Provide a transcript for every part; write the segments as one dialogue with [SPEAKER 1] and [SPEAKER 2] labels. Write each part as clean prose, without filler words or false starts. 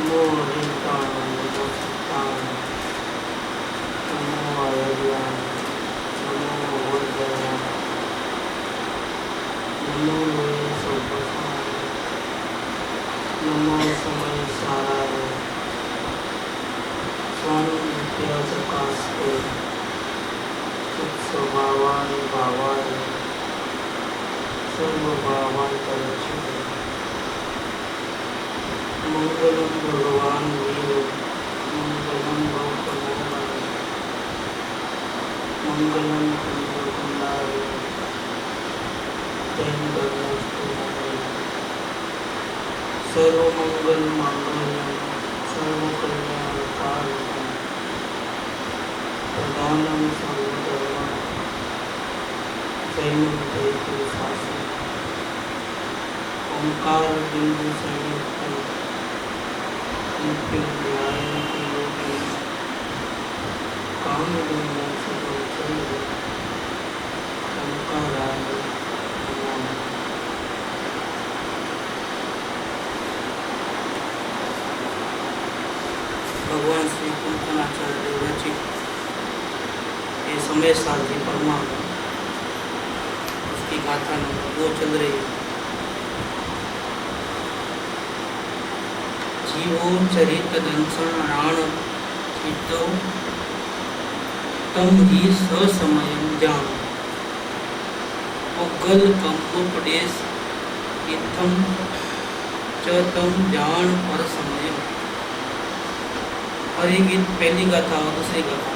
[SPEAKER 1] नमो अहिंसाय नमो सत्याय नमो अहिल्याय नमो वज्राय नमो लोये संपसाय नमो समय साराय स्वामी विद्याचकास्ते स्वभावाय भावाय सर्वभावांतरक्षिते मंगलम भगवान वीर मंगलम गौतमोदय मंगलम कुंडकुंडाय जयंतस्तु सर्वमंगल मांगल्यम सर्वकल्याणकारिणं प्रधानं सर्वधर्म जैनं जयतु शास्त्रम् ओंकार बिंदु संयुक्तं नित्यं ध्यायन्ति योगी कामदुर्मोक्षदोषैः ओंकाराय नमो नमः। भगवान श्री कीर्तनाचार्य देवजी ये समय सारथी परमात्मा उसकी गाथा नंबर 2 चल रही है। जीवो चरित दंसनाण चित्तो तम ही ससमयम जान उगल कंपोपदेश इत्थम च तम जान पर समयम। और ये गीत पहली गाथा और दूसरी गाथा।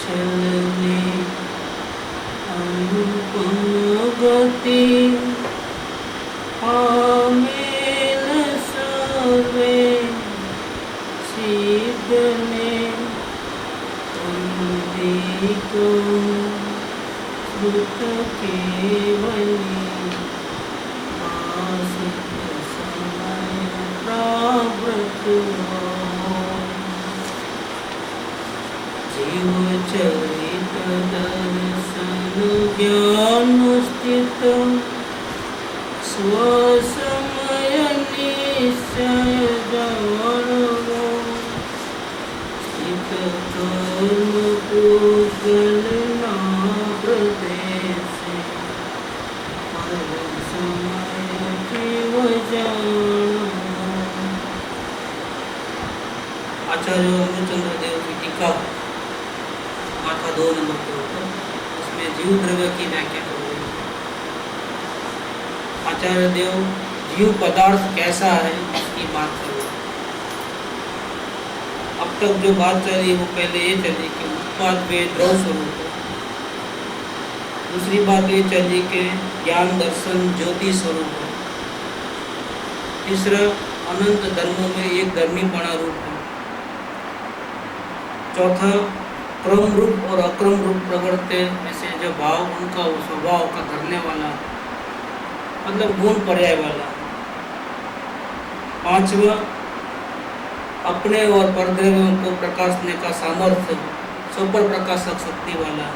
[SPEAKER 1] चलने अनुपम गति आमेल सर्वे सीधने उन्दिको श्रुत केवली आसित समय प्रावृत जीव चरित दर्शन ज्ञानुष्ठित स्वसमय निश्चय जानो स्थित कर्म पूगल ना प्रदेश समय जीव जानो। आचार्य अमृतचंद्र देव की टीका गाथा 2 नंबर के ऊपर उसमें जीव द्रव्य की व्याख्या कर रहे हैं। आचार्य देव जीव पदार्थ कैसा है इसकी बात कर रहे हैं। अब तक जो बात चली वो पहले ये चली कि उत्पाद वे द्रव स्वरूप है। दूसरी बात ये चली कि ज्ञान दर्शन ज्योति स्वरूप है। तीसरा अनंत धर्मों में एक धर्मीपणा रूप है। चौथा क्रम रूप और अक्रम रूप प्रवर्ते ऐसे जो भाव उनका स्वभाव का धरने वाला मतलब गुण पर्याय वाला। पांचवा अपने और परद्रव्यों को प्रकाशने का सामर्थ्य सुपर प्रकाशक शक्ति वाला।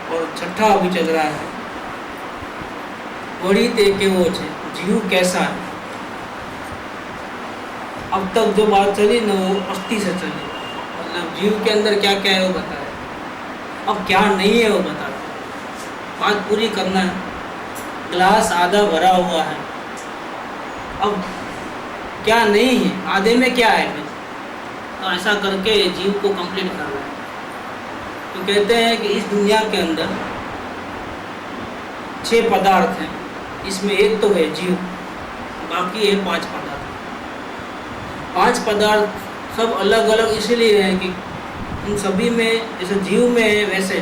[SPEAKER 1] और छठा अभी चल रहा है वही ते के वो जीव कैसा है। अब तक जो बात चली ना वो अस्थि से चली मतलब जीव के अंदर क्या क्या है वो बताया। अब क्या नहीं है वो बता बात पूरी करना है। ग्लास आधा भरा हुआ है अब क्या नहीं है आधे में क्या है तो ऐसा करके जीव को कंप्लीट करना है। तो कहते हैं कि इस दुनिया के अंदर 6 पदार्थ हैं। इसमें एक तो है जीव बाकी है 5 पदार्थ। 5 पदार्थ सब अलग अलग इसलिए हैं कि इन सभी में जैसे जीव में है वैसे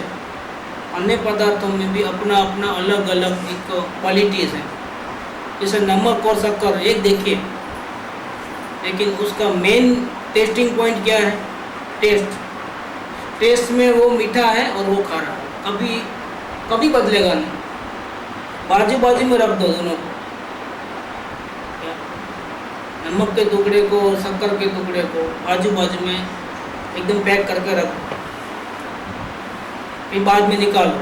[SPEAKER 1] अन्य पदार्थों में भी अपना अपना अलग अलग एक क्वालिटीज है। जैसे नमक और शक्कर एक देखिए लेकिन उसका मेन टेस्टिंग पॉइंट क्या है टेस्ट में वो मीठा है और वो खारा है। कभी बदलेगा नहीं। बाजू बाजू में रख दो दोनों को नमक के टुकड़े को और शक्कर के टुकड़े को बाजू बाजू में एकदम पैक करके रख दो फिर बाद में निकालो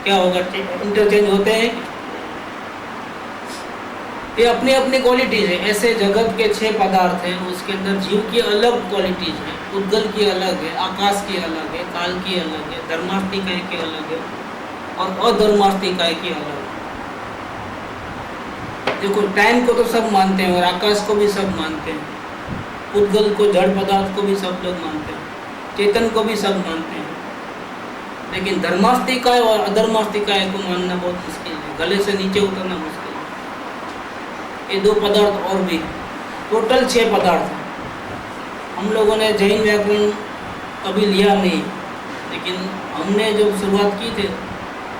[SPEAKER 1] क्या होगा इंटरचेंज होते हैं ये अपनी अपनी क्वालिटीज है। ऐसे जगत के 6 पदार्थ हैं, उसके अंदर जीव की अलग क्वालिटीज है। उद्गल की अलग है, आकाश की अलग है, काल की अलग है, धर्मास्तिकाय की अलग है और अधर्मास्तिकाय की अलग है। देखो, टाइम को तो सब मानते हैं और आकाश को भी सब मानते हैं, उद्गल को, जड़ पदार्थ को भी सब लोग मानते हैं, चेतन को भी सब मानते हैं, लेकिन धर्मास्तिकाय और अधर्मास्तिकाय को मानना बहुत मुश्किल है, गले से नीचे उतरना मुश्किल है। ये 2 पदार्थ और भी, टोटल 6 पदार्थ हैं। हम लोगों ने जैन व्याकरण कभी लिया नहीं, लेकिन हमने जब शुरुआत की थी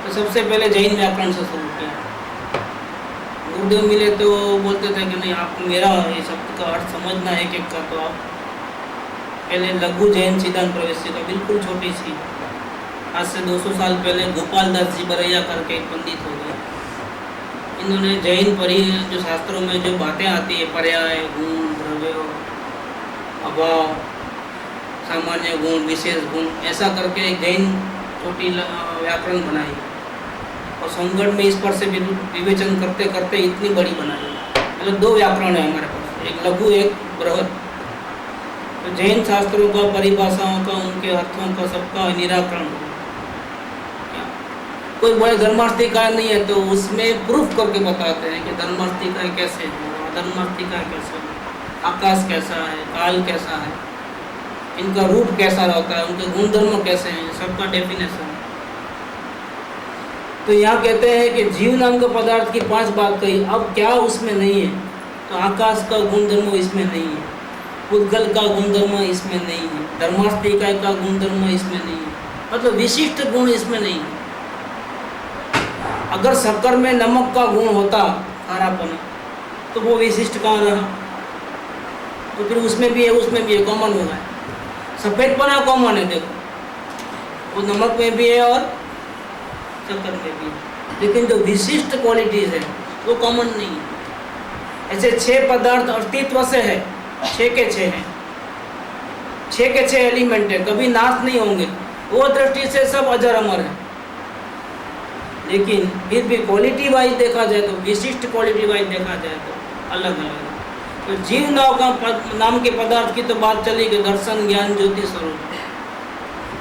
[SPEAKER 1] तो सबसे पहले जैन व्याकरण से शुरू किया। गुरुदेव मिले तो बोलते थे कि नहीं, आपको मेरा ये शब्द का अर्थ समझना है एक का, तो आप पहले लघु जैन सिद्धांत प्रवेश का बिल्कुल छोटी सी, आज से 200 साल पहले गोपाल दास जी बरैया करके एक पंडित हो गए। इन्होंने जैन परि जो शास्त्रों में जो बातें आती है, पर्याय, गुण, द्रव्य, अभाव, सामान्य गुण, विशेष गुण, ऐसा करके एक जैन छोटी व्याकरण बनाई और संगढ़ में इस पर से विवेचन करते करते इतनी बड़ी बनाई। मतलब 2 व्याकरण है हमारे पास, एक लघु एक बृहद। तो जैन शास्त्रों का, परिभाषाओं का, उनके अर्थों का सबका निराकरण हो। कोई बड़े धर्मास्तिकाय नहीं है तो उसमें प्रूफ करके बताते हैं कि धर्मास्तिकाय कैसे है, अधर्मास्तिकाय कैसे है, आकाश कैसा है, काल कैसा है, इनका रूप कैसा रहता है, उनके गुणधर्म कैसे हैं, सबका डेफिनेशन। तो यहाँ कहते हैं कि जीव नाम का पदार्थ की 5 बात कही, अब क्या उसमें नहीं है? तो आकाश का गुणधर्म इसमें नहीं है, उद्गल का गुणधर्म इसमें नहीं है, धर्मास्तिकाय का गुणधर्म इसमें नहीं है, मतलब विशिष्ट गुण इसमें नहीं है। अगर शक्कर में नमक का गुण होता, खारापन, तो वो विशिष्ट कहाँ रहा? तो फिर उसमें भी है, उसमें भी है, कॉमन हो गया। सफ़ेदपना कॉमन है, देखो वो नमक में भी है और शक्कर में भी है, लेकिन जो विशिष्ट क्वालिटीज है वो कॉमन नहीं है। ऐसे 6 पदार्थ अस्तित्व से है, 6 के 6 हैं, 6 के 6 एलिमेंट है, कभी नाश नहीं होंगे, वो दृष्टि से सब अजर अमर है। लेकिन फिर भी क्वालिटी वाइज देखा जाए तो, विशिष्ट क्वालिटी वाइज देखा जाए तो अलग अलग है। तो जीव नाम के पदार्थ की तो बात चली कि दर्शन, ज्ञान, ज्योति, स्वरूप,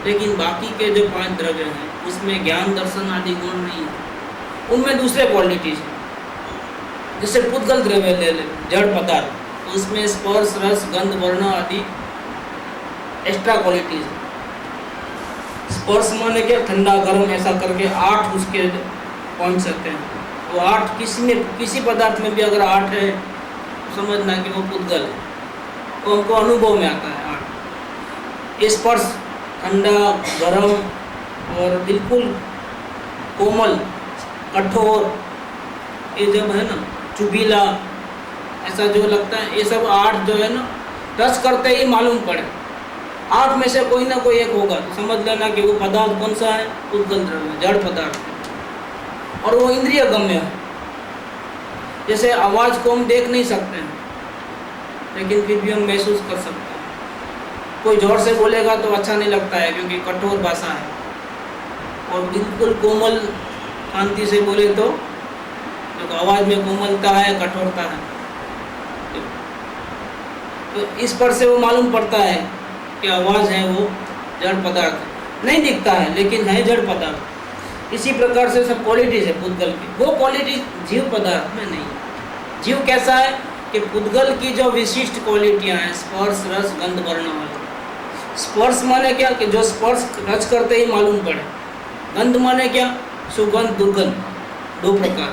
[SPEAKER 1] लेकिन बाकी के जो 5 द्रव्य हैं उसमें ज्ञान, दर्शन आदि गुण नहीं है, उनमें दूसरे क्वालिटीज हैं। जैसे पुद्गल द्रव्य ले ले, जड़ पदार्थ, तो उसमें स्पर्श, रस, गंध, वर्ण आदि एक्स्ट्रा क्वालिटीज है। स्पर्श माने क्या? ठंडा, गर्म, ऐसा करके 8 उसके पॉइंट्स रहते हैं। वो 8 किसी पदार्थ में भी अगर 8 है तो समझना कि वो पुद्गल है, तो हमको अनुभव में आता है 8। स्पर्श ठंडा, गर्म और बिल्कुल कोमल, कठोर, ये जब है ना चुभीला, ऐसा जो लगता है, ये सब 8 जो है ना टच करते ही मालूम पड़े, 8 में से कोई ना कोई एक होगा, तो समझ लेना कि वो पदार्थ कौन सा है? उद्गल द्रव्य, जड़ पदार्थ है, और वो इंद्रिय गम्य है। जैसे आवाज़ को हम देख नहीं सकते हैं, लेकिन फिर भी हम महसूस कर सकते हैं। कोई जोर से बोलेगा तो अच्छा नहीं लगता है क्योंकि कठोर भाषा है, और बिल्कुल कोमल शांति से बोले तो आवाज़ में कोमलता है, कठोरता है। तो इस पर से वो मालूम पड़ता है कि आवाज़ है वो जड़ पदार्थ, नहीं दिखता है लेकिन है जड़ पदार्थ। इसी प्रकार से सब क्वालिटीज है पुद्गल की, वो क्वालिटी जीव पदार्थ में नहीं है। जीव कैसा है कि पुद्गल की जो विशिष्ट क्वालिटियाँ हैं, स्पर्श, रस, गंध, वर्ण वाले। स्पर्श माने क्या? कि जो स्पर्श रच करते ही मालूम पड़े। गंध माने क्या? सुगंध, दुर्गंध, 2 प्रकार।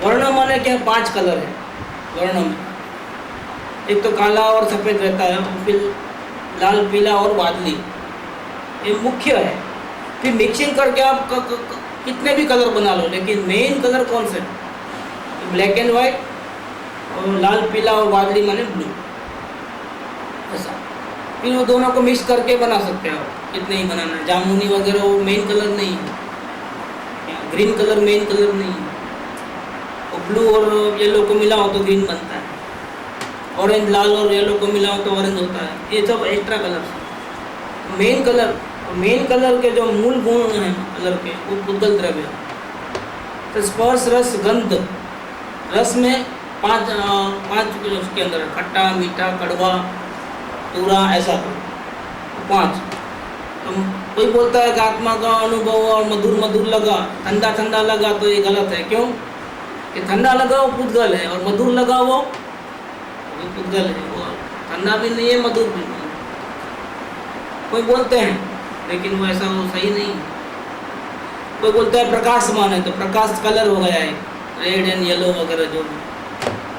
[SPEAKER 1] वर्ण माने क्या? 5 कलर है वर्ण में, एक तो काला और सफ़ेद रहता है, फिर लाल, पीला और बादली, ये मुख्य है। फिर मिक्सिंग करके आप कितने भी कलर बना लो, लेकिन मेन कलर कौन से? ब्लैक एंड वाइट, और लाल, पीला और बादली माने ब्लू, ऐसा। फिर वो दोनों को मिक्स करके बना सकते हो, कितने ही बनाना है। जामुनी वगैरह वो मेन कलर नहीं है, ग्रीन कलर मेन कलर नहीं है, और ब्लू और येलो को मिलाओ तो ग्रीन बनता है, ऑरेंज, लाल और येलो को मिलाओ तो ऑरेंज होता है। ये सब एक्स्ट्रा कलर। मेन कलर के जो मूल गुण हैं कलर के, वो पुद्गल द्रव्य। तो स्पर्श, रस, गंध रस में पांच उसके अंदर खट्टा, मीठा, कड़वा, तूरा, ऐसा पांच। तो कोई बोलता है कि आत्मा का अनुभव और मधुर मधुर लगा, ठंडा ठंडा लगा, तो ये गलत है। क्यों? कि ठंडा लगा वो पुद्गल है और मधुर लगा वो पुद्गल है। वो ठंडा भी नहीं है, मधुर भी नहीं है। कोई बोलते हैं, लेकिन वो ऐसा वो सही नहीं है। कोई बोलता है प्रकाशमान है, तो प्रकाश कलर हो गया है, रेड एंड येलो वगैरह जो भी।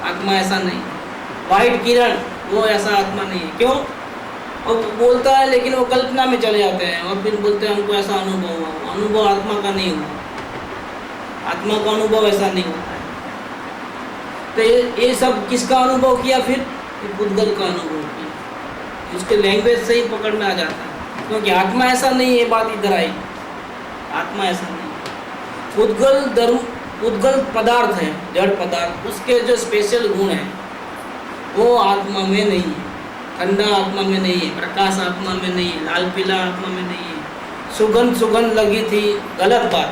[SPEAKER 1] आत्मा ऐसा नहीं। वाइट किरण, वो ऐसा आत्मा नहीं है। क्यों? और बोलता है, लेकिन वो कल्पना में चले जाते हैं और फिर बोलते हैं हमको ऐसा अनुभव हुआ। अनुभव आत्मा का नहीं हुआ। आत्मा का अनुभव ऐसा नहीं होता है। तो ये सब किसका अनुभव किया? फिर पुद्गल का अनुभव किया। उसके लैंग्वेज से ही पकड़ में आ जाता है, क्योंकि आत्मा ऐसा नहीं है। बात इधर आई, आत्मा ऐसा नहीं। पुद्गल पदार्थ है, जड़ पदार्थ, उसके जो स्पेशल गुण हैं वो आत्मा में नहीं है। ठंडा आत्मा में नहीं है, प्रकाश आत्मा में नहीं है, लाल पीला आत्मा में नहीं है। सुगंध लगी थी, गलत बात,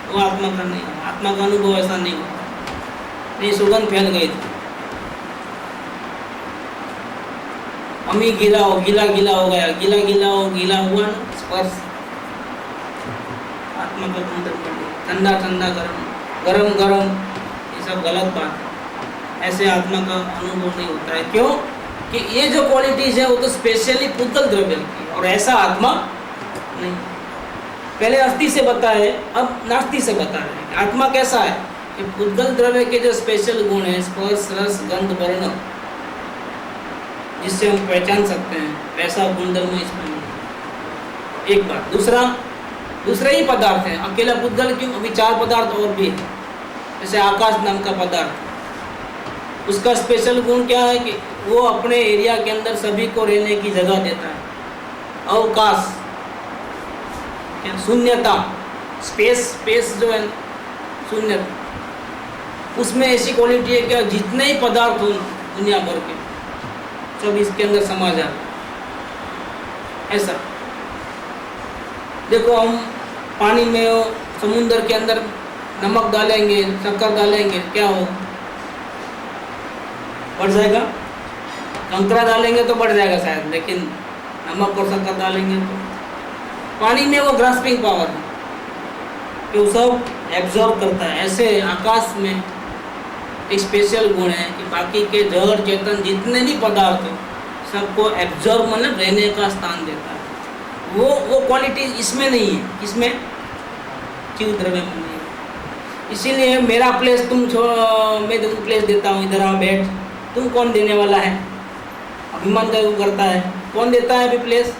[SPEAKER 1] वो आत्मा का नहीं है। आत्मा का अनुभव ऐसा नहीं होता। नहीं, सुगंध फैल गई थी, अमी गीला हो गया, गीला हुआ ना, स्पर्श आत्मा का गुणधर्म। ठंडा ठंडा, गरम, ये सब गलत बात है। ऐसे आत्मा का अनुभव नहीं होता है। क्यों? कि ये जो क्वालिटीज है वो तो स्पेशली पुद्गल द्रव्य की, और ऐसा आत्मा नहीं। पहले अस्थि से बताए, अब नास्ति से बता रहे हैं। आत्मा कैसा है? कि पुद्गल द्रव्य के जो स्पेशल गुण हैं, स्पर्श, रस, गंध, वर्ण, जिससे हम पहचान सकते हैं, वैसा गुणधर्म इसमें नहीं। एक बात। दूसरा ही पदार्थ है, अकेला पुद्गल क्यों? अभी 4 पदार्थ और भी है। जैसे आकाश नाम का पदार्थ, उसका स्पेशल गुण क्या है? कि वो अपने एरिया के अंदर सभी को रहने की जगह देता है। अवकाश, शून्यता, स्पेस जो है शून्यता, उसमें ऐसी क्वालिटी है कि जितने ही पदार्थ हो दुनिया भर के, सब इसके अंदर समा जाए। ऐसा देखो, हम पानी में, समुद्र के अंदर नमक डालेंगे, शक्कर डालेंगे, क्या हो? बढ़ जाएगा। कंकरा डालेंगे तो बढ़ जाएगा शायद, लेकिन नमक और शक्कर डालेंगे तो पानी में वो ग्रास्पिंग पावर है कि वो सब एब्जॉर्ब करता है। ऐसे आकाश में एक स्पेशल गुण है कि बाकी के जड़ चेतन जितने भी पदार्थ हो सबको एब्जॉर्ब, मतलब रहने का स्थान देता है। वो क्वालिटी इसमें नहीं है। इसमें जीव द्रव्य में नहीं है। इसीलिए मेरा प्लेस मैं तुमको प्लेस देता हूँ, इधर आओ बैठ, तुम कौन देने वाला है? अभिमान करता है। कौन देता है अभी प्लेस?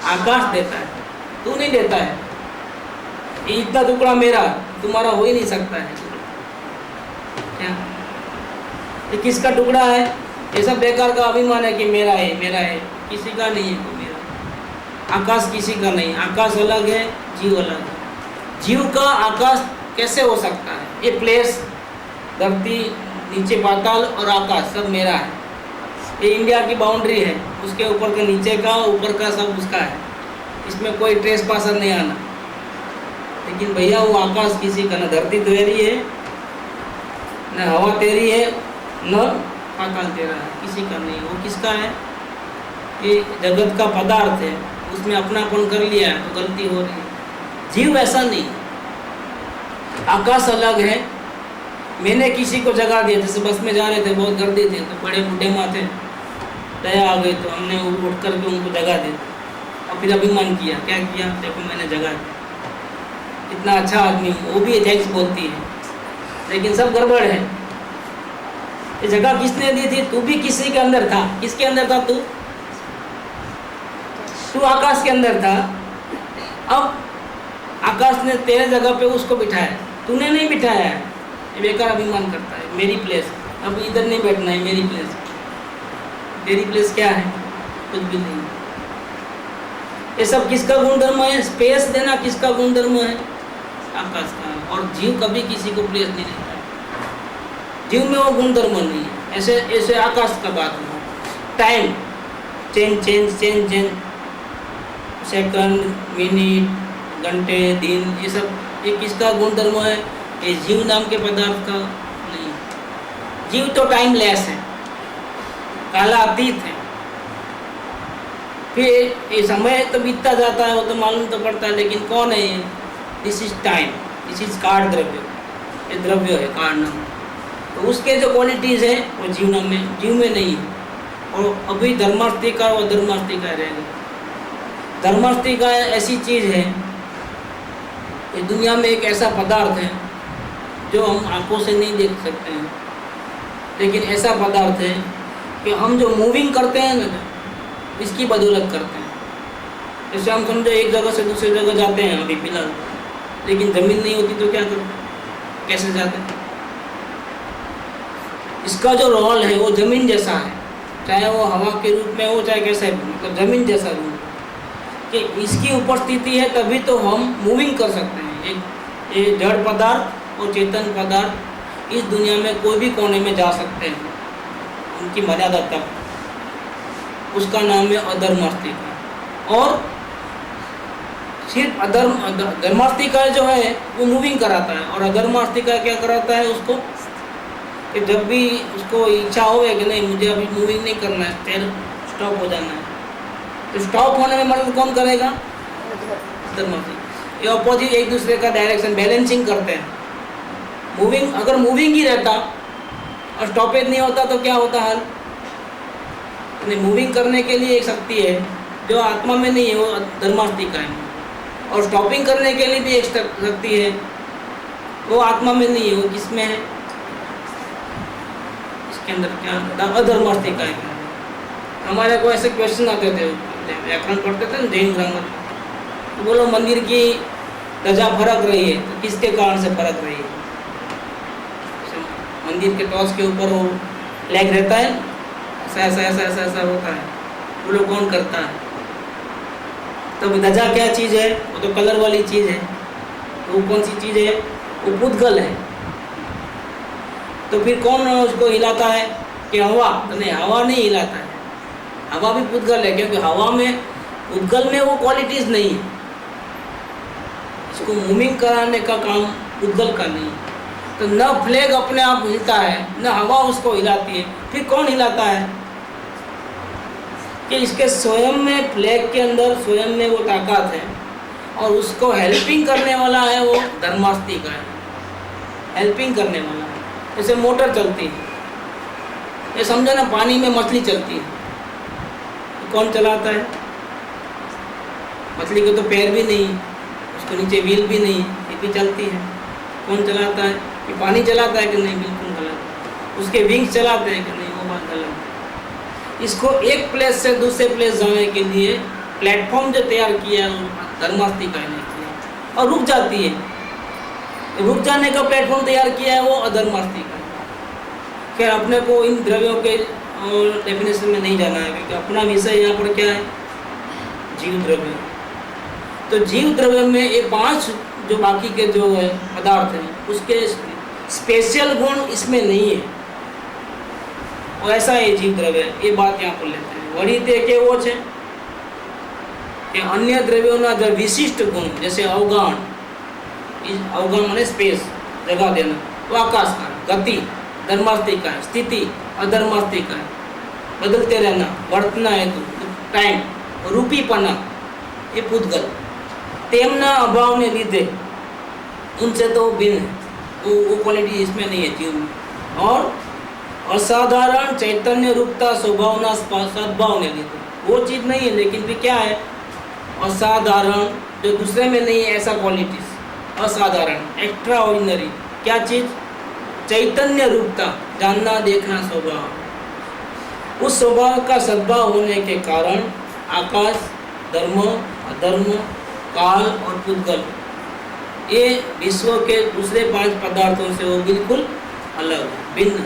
[SPEAKER 1] आकाश देता है, तू नहीं देता है। ये इतना टुकड़ा मेरा, तुम्हारा हो ही नहीं सकता है। क्या ये किसका टुकड़ा है? ये सब बेकार का अभिमान है कि मेरा है, किसी का नहीं है। तो मेरा आकाश किसी का नहीं। आकाश अलग है, जीव अलग है। जीव का आकाश कैसे हो सकता है? ये प्लेस, धरती, नीचे पाताल और आकाश सब मेरा है। ये इंडिया की बाउंड्री है, उसके ऊपर का, नीचे का, ऊपर का सब उसका है। इसमें कोई ट्रेस पासर नहीं आना। लेकिन भैया वो आकाश किसी का, न धरती तेरी है, न हवा तेरी है, न पाताल तेरा है, किसी का नहीं। वो किसका है? ये जगत का पदार्थ है, उसमें अपनापन कर लिया है तो गलती हो रही है। जीव ऐसा नहीं। आकाश अलग है। मैंने किसी को जगा दिया, जैसे बस में जा रहे थे, बहुत गर्दी थे, तो बड़े बूढ़े माँ थे, दया आ गई तो हमने उठ करके उनको जगा दिया। और फिर अभिमान किया, क्या किया? देखो मैंने जगा दिया, इतना अच्छा आदमी, वो भी थैंक्स बोलती है, लेकिन सब गड़बड़ है। ये जगह किसने दी थी? तू भी किसी के अंदर था। किसके अंदर था तू? आकाश के अंदर था। अब आकाश ने तेरे जगह पे उसको बिठाया, तूने नहीं बिठाया है। ये बेकार अभिमान करता है, मेरी प्लेस, अब इधर नहीं बैठना है, मेरी प्लेस। तेरी प्लेस क्या है? कुछ भी नहीं। ये सब किसका गुणधर्म है? स्पेस देना किसका गुणधर्म है? आकाश का। और जीव कभी किसी को प्लेस नहीं देता है। जीव में वो गुणधर्म नहीं है। ऐसे आकाश का बात हो। टाइम चेंज, सेकंड, मिनट, घंटे, दिन, ये सब ये किसका गुणधर्म है? ये जीव नाम के पदार्थ का जीव तो टाइमलेस है, कालातीत है। फिर ये समय तो बीतता जाता है, वो तो मालूम तो पड़ता है, लेकिन कौन है ये? This is time, this is called द्रव्य, ये द्रव्य है कार्ड नाम। तो उसके जो क्वालिटीज़ है वो जीव में नहीं है। और अभी धर्मास्तिका और अधर्मास्तिका रहेगा। धर्मास्तिका ऐसी चीज़ है, इस दुनिया में एक ऐसा पदार्थ है जो हम आंखों से नहीं देख सकते हैं, लेकिन ऐसा पदार्थ है कि हम जो मूविंग करते हैं ना, इसकी बदौलत करते हैं। जैसे हम समझो एक जगह से दूसरी जगह जाते हैं अभी फिलहाल, लेकिन ज़मीन नहीं होती तो क्या करते, कैसे जाते हैं? इसका जो रोल है वो ज़मीन जैसा है, चाहे वो हवा के रूप में हो चाहे कैसे, मतलब ज़मीन जैसा रूप, कि इसकी उपस्थिति है तभी तो हम मूविंग कर सकते हैं। एक जड़ पदार्थ और चेतन पदार्थ इस दुनिया में कोई भी कोने में जा सकते हैं, उनकी मर्यादा तक। उसका नाम है अधर्मास्तिका। और सिर्फ धर्मास्तिका जो है वो मूविंग कराता है, और अधर्मास्तिका क्या कराता है उसको, कि जब भी उसको इच्छा हो कि नहीं मुझे अभी मूविंग नहीं करना है, फिर स्टॉप हो जाना है, तो स्टॉप होने में मदद कौन करेगा? धर्मास्तिका। ये ऑपोजिट एक दूसरे का डायरेक्शन बैलेंसिंग करते हैं। मूविंग, अगर मूविंग ही रहता और स्टॉपेज नहीं होता तो क्या होता हाल? मूविंग करने के लिए एक शक्ति है जो आत्मा में नहीं है, वो धर्मास्तिका है। और स्टॉपिंग करने के लिए भी एक शक्ति है, वो आत्मा में नहीं है, वो किसमें है? इसके अंदर क्या? अधर्मास्तिका है। हमारे को ऐसे क्वेश्चन आते थे, व्याकरण पढ़ते थे ना जैन ग्रामर, तो बोलो मंदिर की ध्वजा फरक रही है, तो किसके कारण से फरक रही है? मंदिर के टॉस के ऊपर वो फ्लैग रहता है, ऐसा ऐसा ऐसा ऐसा ऐसा होता है, वो लोग कौन करता है? तो ध्वजा क्या चीज़ है? वो तो कलर वाली चीज़ है। तो वो कौन सी चीज़ है? वो पुद्गल है। तो फिर कौन उसको हिलाता है? कि हवा? तो नहीं, हवा नहीं हिलाता है, हवा भी पुद्गल है, क्योंकि हवा में, पुद्गल में वो क्वालिटीज़ नहीं है। इसको मूविंग कराने का काम पुद्गल का नहीं है। तो न फ्लैग अपने आप हिलता है, न हवा उसको हिलाती है, फिर कौन हिलाता है? कि इसके स्वयं में, फ्लैग के अंदर स्वयं में वो ताकत है, और उसको हेल्पिंग करने वाला है वो धर्मास्तिका है, हेल्पिंग करने वाला है। जैसे मोटर चलती है, ये समझो ना, पानी में मछली चलती है, तो कौन चलाता है? मछली के तो पैर भी नहीं, उसको नीचे व्हील भी नहीं, ये भी चलती है। कौन चलाता है? कि पानी चलाता है कि नहीं? बिल्कुल गलत। उसके विंग्स चलाते हैं कि नहीं? वो बात गलत है। इसको एक प्लेस से दूसरे प्लेस जाने के लिए प्लेटफॉर्म जो तैयार किया है धर्मास्तिका ने किया, और रुक जाती है, रुक जाने का प्लेटफॉर्म तैयार किया है वो अधर्मास्तिका। खैर अपने को इन द्रव्यों के डेफिनेशन में नहीं जाना है, क्योंकि अपना विषय यहाँ पर क्या है? जीव द्रव्य। तो जीव द्रव्य में ये 5 जो बाकी के जो है पदार्थ हैं, उसके स्पेशल गुण इसमें नहीं है, और ऐसा ये जीव द्रव्य है। ये बात यहाँ पर लेते हैं। वही ते केवो छे कि अन्य द्रव्यों जो विशिष्ट गुण, जैसे अवगाहन, अवगाहन माने स्पेस, जगह देना, वो आकाश का, गति धर्मास्तिका है, स्थिति अधर्मास्तिका है, बदलते रहना, वर्तना हेतु टाइम, रूपीपना ये पुद्गल। तेमना अभाव ने लीधे उनसे तो भिन्न है, वो क्वालिटी इसमें नहीं है जीव में। और असाधारण चैतन्य रूपता स्वभावना सद्भाव ने लीधे, वो चीज़ नहीं है, लेकिन भी क्या है? असाधारण, जो दूसरे में नहीं है ऐसा क्वालिटीज, असाधारण, एक्स्ट्रा ऑर्डिनरी। क्या चीज़? चैतन्य रूपता, जानना देखना स्वभाव। उस स्वभाव का सद्भाव होने के कारण आकाश, धर्म, अधर्म, काल और पुद्गल, ये विश्व के दूसरे 5 पदार्थों से वो बिल्कुल अलग, भिन्न।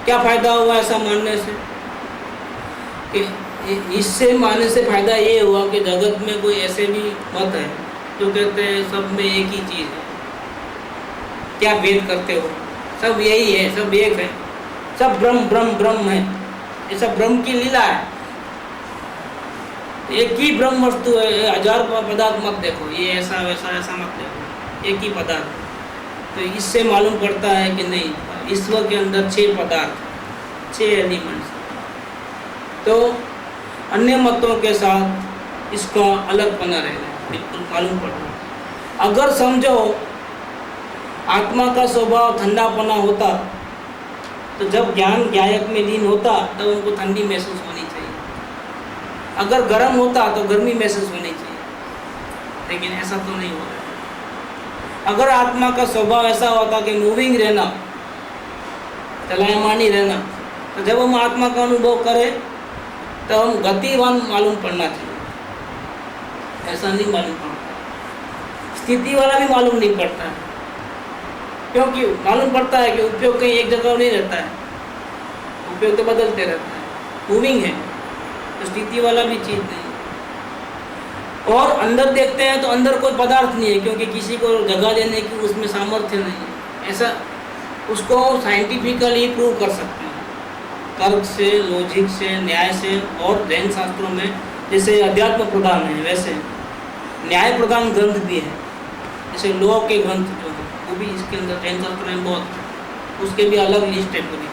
[SPEAKER 1] क्या फायदा हुआ ऐसा मानने से? कि इससे मानने से फायदा ये हुआ कि जगत में कोई ऐसे भी मत है जो कहते हैं सब में एक ही चीज़ है। क्या भेद करते हो? सब यही है, सब एक है, सब ब्रह्म ब्रह्म ब्रह्म है, ये सब ब्रह्म की लीला है। एक ही ब्रह्म वस्तु है, 1000 पदार्थ मत देखो, ये ऐसा वैसा ऐसा मत देखो, एक ही पदार्थ। तो इससे मालूम पड़ता है कि नहीं, विश्व के अंदर 6 पदार्थ, 6 एलिमेंट्स। तो अन्य मतों के साथ इसका अलगपना रहेगा, बिल्कुल मालूम पड़ता। अगर समझो आत्मा का स्वभाव ठंडापना होता, तो जब ज्ञान ज्ञायक में लीन होता तब उनको ठंडी महसूस होनी चाहिए। अगर गर्म होता तो गर्मी महसूस होनी चाहिए, लेकिन ऐसा तो नहीं हो रहा। अगर आत्मा का स्वभाव ऐसा होता कि मूविंग रहना, चलायमानी रहना, तो जब हम आत्मा का अनुभव करें तो हम गतिवान मालूम पड़ना चाहिए। ऐसा नहीं मालूम पड़ता, स्थिति वाला भी मालूम नहीं पड़ता है, क्योंकि मालूम पड़ता है कि उपयोग कहीं एक जगह नहीं रहता है, उपयोग तो बदलते रहता है, मूविंग है, तो स्थिति वाला भी चीज़ नहीं। और अंदर देखते हैं तो अंदर कोई पदार्थ नहीं है, क्योंकि किसी को जगह देने की उसमें सामर्थ्य नहीं है। ऐसा उसको साइंटिफिकली प्रूव कर सकते हैं, तर्क से, लॉजिक से, न्याय से। और जैन शास्त्रों में जैसे अध्यात्म प्रधान है, वैसे न्याय प्रधान ग्रंथ भी है, जैसे लॉ के ग्रंथ जो है वो भी इसके अंदर जैन शास्त्र में बहुत, उसके भी अलग लिस्ट है पूरी।